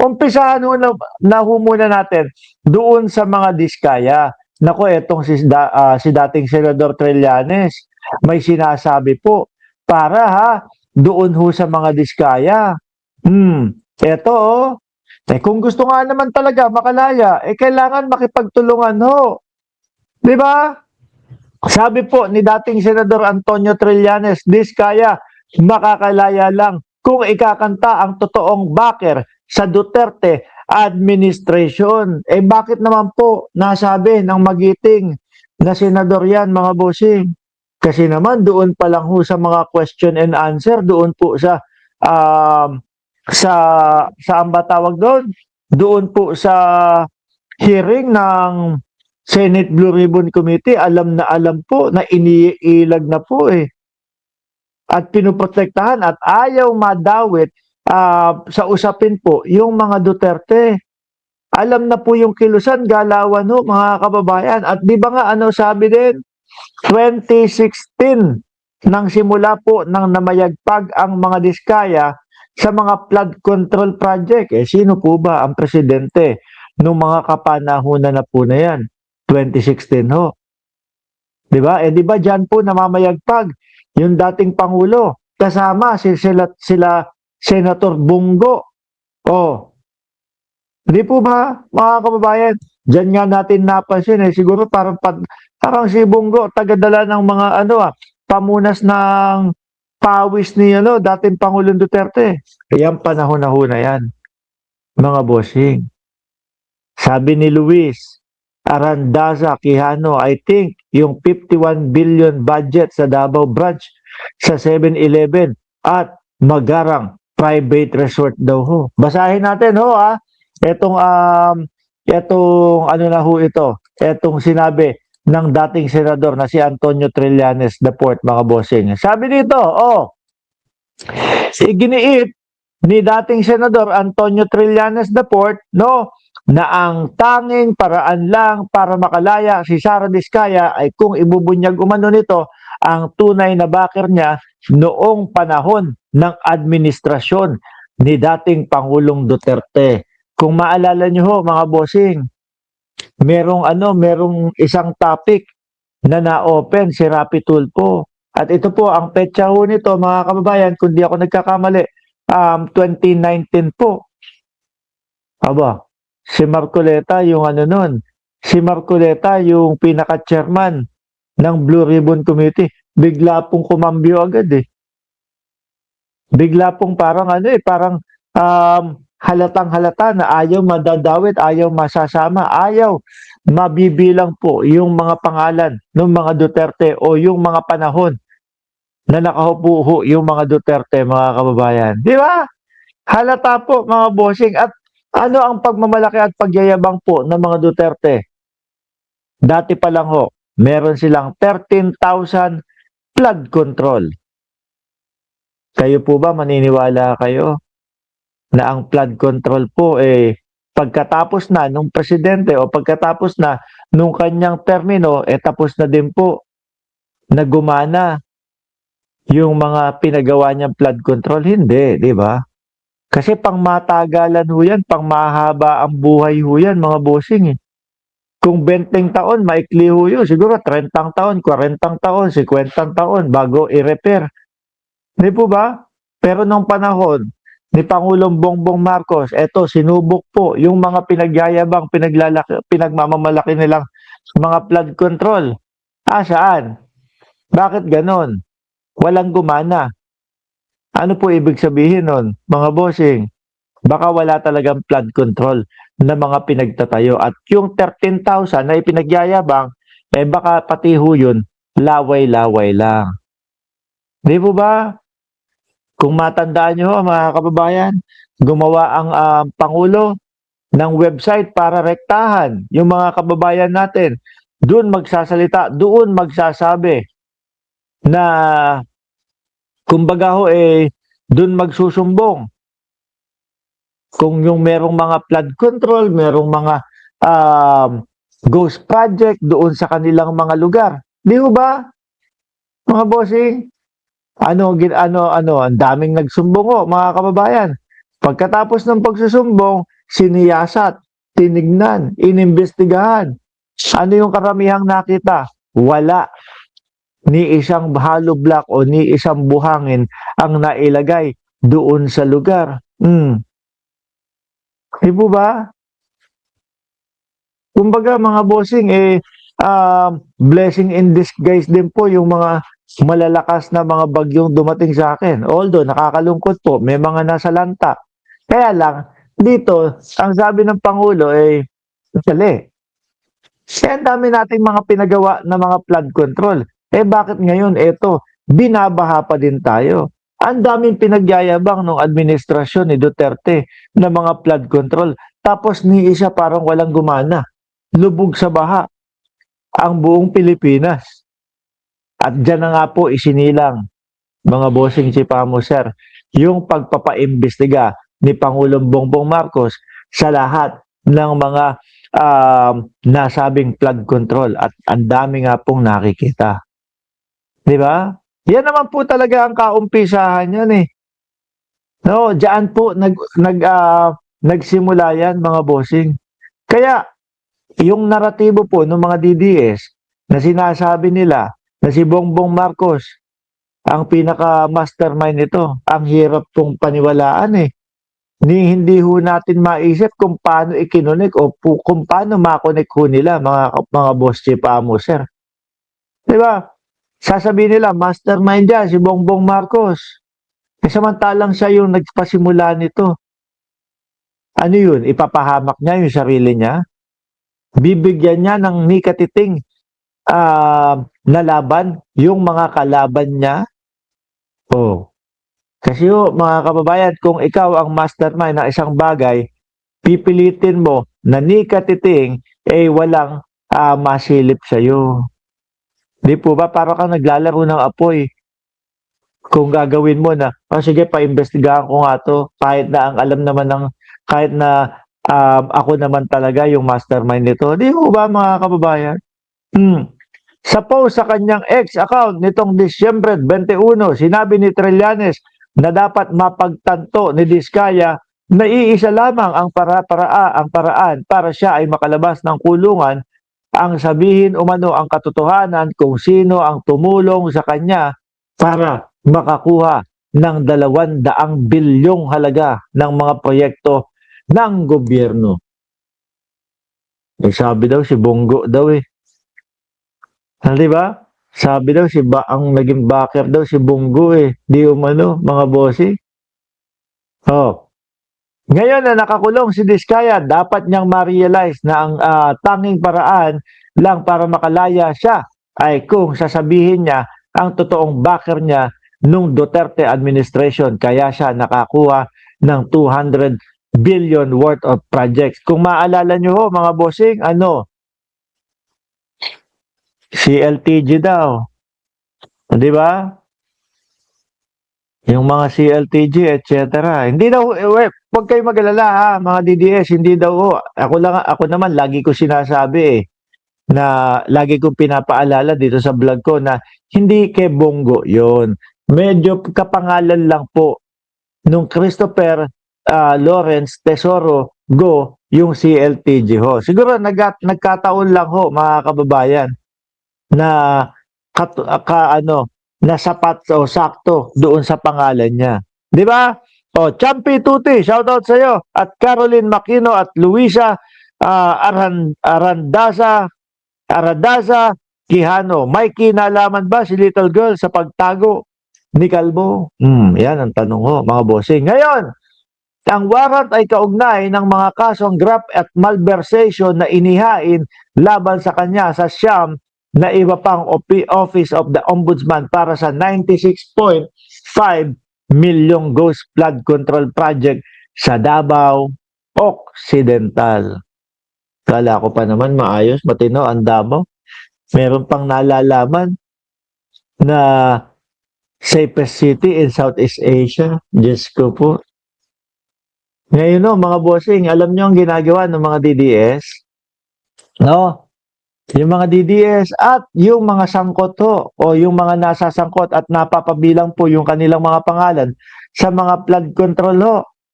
Umpisahan na ho muna natin doon sa mga diskaya. Nako, etong si dating Senador Trillanes, may sinasabi po para doon ho sa mga diskaya. Eto kung gusto nga naman talaga makalaya, kailangan makipagtulungan ho. 'Di ba? Sabi po ni dating Senador Antonio Trillanes, diskaya makakalaya lang kung ikakanta ang totoong backer sa Duterte administration. Bakit naman po nasabi ng magiting na senador yan, mga bossing? Kasi naman doon pa lang ho sa mga question and answer, doon po sa saan ba tawag doon? Doon po sa hearing ng Senate Blue Ribbon Committee, alam na alam po na iniilag na po at pinoprotektahan at ayaw madawit sa usapin po yung mga Duterte. Alam na po yung kilusan, galawan ho, mga kababayan. At di ba nga sabi din, 2016 nang simula po nang namayagpag ang mga diskaya sa mga flood control project. Sino po ba ang presidente nung mga kapanahunan na po na yan? 2016 ho. Di ba? Di ba dyan po namamayagpag yung dating Pangulo kasama sila Senator Bungo. Di po ba, mga kababayan? Diyan nga natin napansin siguro parang si Bungo tagadala ng mga pamunas ng pawis ni dating Pangulong Duterte. Kaya panahon na yan, mga bossing. Sabi ni Luis Arandaza Quijano, I think yung 51 billion budget sa Davao branch sa 7-Eleven at Magarang private resort daw ho. Basahin natin ho Etong Etong sinabi ng dating senador na si Antonio Trillanes IV, mga bossing. Sabi dito, iginiit ni dating senador Antonio Trillanes IV, na ang tanging paraan lang para makalaya si Sara Diskaya ay kung ibubunyag umano nito ang tunay na backer niya noong panahon ng administrasyon ni dating Pangulong Duterte. Kung maalala niyo ho, mga bossing, merong isang topic na na-open si Rapi Tulfo. At ito po ang petsa ho nito, mga kababayan, kung di ako nagkakamali, 2019 po. Aba, si Marcoleta yung si Marcoleta yung pinaka-chairman ng Blue Ribbon Committee. Bigla pong kumambyo agad Bigla pong parang halatang-halata na ayaw madadawit, ayaw masasama, ayaw mabibilang po yung mga pangalan ng mga Duterte o yung mga panahon na nakaupo yung mga Duterte, mga kababayan. Di ba? Halata po, mga bossing. At ano ang pagmamalaki at pagyayabang po ng mga Duterte? Dati pa lang meron silang 13,000 flood control. Kayo po ba maniniwala kayo na ang flood control po pagkatapos na nung presidente o pagkatapos na nung kanyang termino tapos na din po na gumana yung mga pinagawa niyang flood control? Hindi, di ba? Kasi pang matagalan ho yan, pang mahaba ang buhay ho yan, mga bossing Kung 20 taon, maikli ho yun. Siguro 30 taon, 40 taon, 50 taon bago i-repair. Di po ba? Pero nung panahon ni Pangulong Bongbong Marcos, sinubok po yung mga pinagyayabang, pinagmamamalaki nilang mga flood control. Saan? Bakit ganon? Walang gumana. Ano po ibig sabihin nun, mga bossing? Baka wala talagang flood control na mga pinagtatayo. At yung 13,000 na ipinagyayabang, baka pati ho yun, laway-laway lang. Di po ba? Kung matandaan nyo, mga kababayan, gumawa ang Pangulo ng website para rektahan yung mga kababayan natin. Doon magsasalita, doon magsasabi na kumbaga doon magsusumbong. Kung yung merong mga flood control, merong mga ghost project doon sa kanilang mga lugar. Di ba? Mga bossing, ang daming nagsumbong mga kababayan. Pagkatapos ng pagsusumbong, siniyasat, tinignan, inimbestigahan. Ano yung karamihang nakita? Wala. Ni isang hollow block o ni isang buhangin ang nailagay doon sa lugar. Di po ba? Kumbaga mga bossing, blessing in disguise din po yung mga malalakas na mga bagyong dumating sa akin. Although nakakalungkot po, may mga nasa lanta. Kaya lang, dito, ang sabi ng Pangulo sali. Ang dami nating mga pinagawa na mga flood control. Bakit ngayon, binabaha pa din tayo. Ang daming pinagyayabang ng administrasyon ni Duterte na mga flood control. Tapos ni isa parang walang gumana. Lubog sa baha ang buong Pilipinas. At dyan na nga po isinilang, mga bossing Chipamo sir, yung pagpapaimbestiga ni Pangulong Bongbong Marcos sa lahat ng mga nasabing flood control at ang dami nga pong nakikita. Di ba? Yan naman po talaga ang kaumpisahan yan eh. No, diyan po nagsimula yan mga bossing. Kaya yung naratibo po ng mga DDS na sinasabi nila na si Bongbong Marcos ang pinaka-mastermind nito, ang hirap pong paniwalaan eh. Hindi ho natin maisip kung paano ikinunik o kung paano makonek ho nila mga boss Chipamo sir. Diba? Sasabihin nila, mastermind yan, si Bongbong Marcos. Samantalang siya yung nagpasimula nito. Ano yun? Ipapahamak niya yung sarili niya? Bibigyan niya ng nikatiting na laban yung mga kalaban niya? Kasi mga kababayan, kung ikaw ang mastermind ng isang bagay, pipilitin mo na nikatiting walang masilip sa'yo. Di po ba? Para kang naglalaro ng apoy. Kung gagawin mo na, sige, paimbestigahan ko nga to, kahit na ang alam naman kahit na ako naman talaga yung mastermind nito. Di po ba mga kababayan? Sa post sa kanyang ex account nitong Disyembre 21, sinabi ni Trillanes na dapat mapagtanto ni Diskaya na iisa lamang ang paraan para siya ay makalabas ng kulungan, ang sabihin umano ang katotohanan kung sino ang tumulong sa kanya para makakuha ng 200 bilyong halaga ng mga proyekto ng gobyerno. Sabi daw si Bongo daw di ba? Sabi daw ang naging backer daw si Bongo di umano mga bossy. Ngayon na nakakulong si Diskaya, dapat niyang ma-realize na ang tanging paraan lang para makalaya siya ay kung sasabihin niya ang totoong backer niya nung Duterte administration. Kaya siya nakakuha ng 200 billion worth of projects. Kung maalala nyo ho, mga bossing, CLTG daw. Di ba? Yung mga CLTG, etc. Hindi daw, huwag kayo mag-alala ha, mga DDS, hindi daw. Ako naman, lagi ko sinasabi na lagi kong pinapaalala dito sa vlog ko na hindi kay Bongo yon. Medyo kapangalan lang po nung Christopher Lawrence Tesoro Go yung CLTG ho. Siguro nagkataon lang ho mga kababayan na na sapat o sakto doon sa pangalan niya. Di ba? Champi Tuti, shoutout sa iyo. At Caroline Makino at Luisa Aradaza Quijano. May kinalaman ba si Little Girl sa pagtago ni Kalbo? Yan ang tanong ho, mga bossing. Ngayon, ang warrant ay kaugnay ng mga kasong graft at malversation na inihain laban sa kanya sa Siyam na iba pang Office of the Ombudsman para sa 96.5 milyong ghost flood control project sa Davao Occidental. Kala ko pa naman maayos, matino ang Davao. Meron pang nalalaman na safest city in Southeast Asia. Diyos ko po. Ngayon mga bossing, alam nyo ang ginagawa ng mga DDS? No? Yung mga DDS at yung mga sangkot o yung mga nasasangkot at napapabilang po yung kanilang mga pangalan sa mga flood control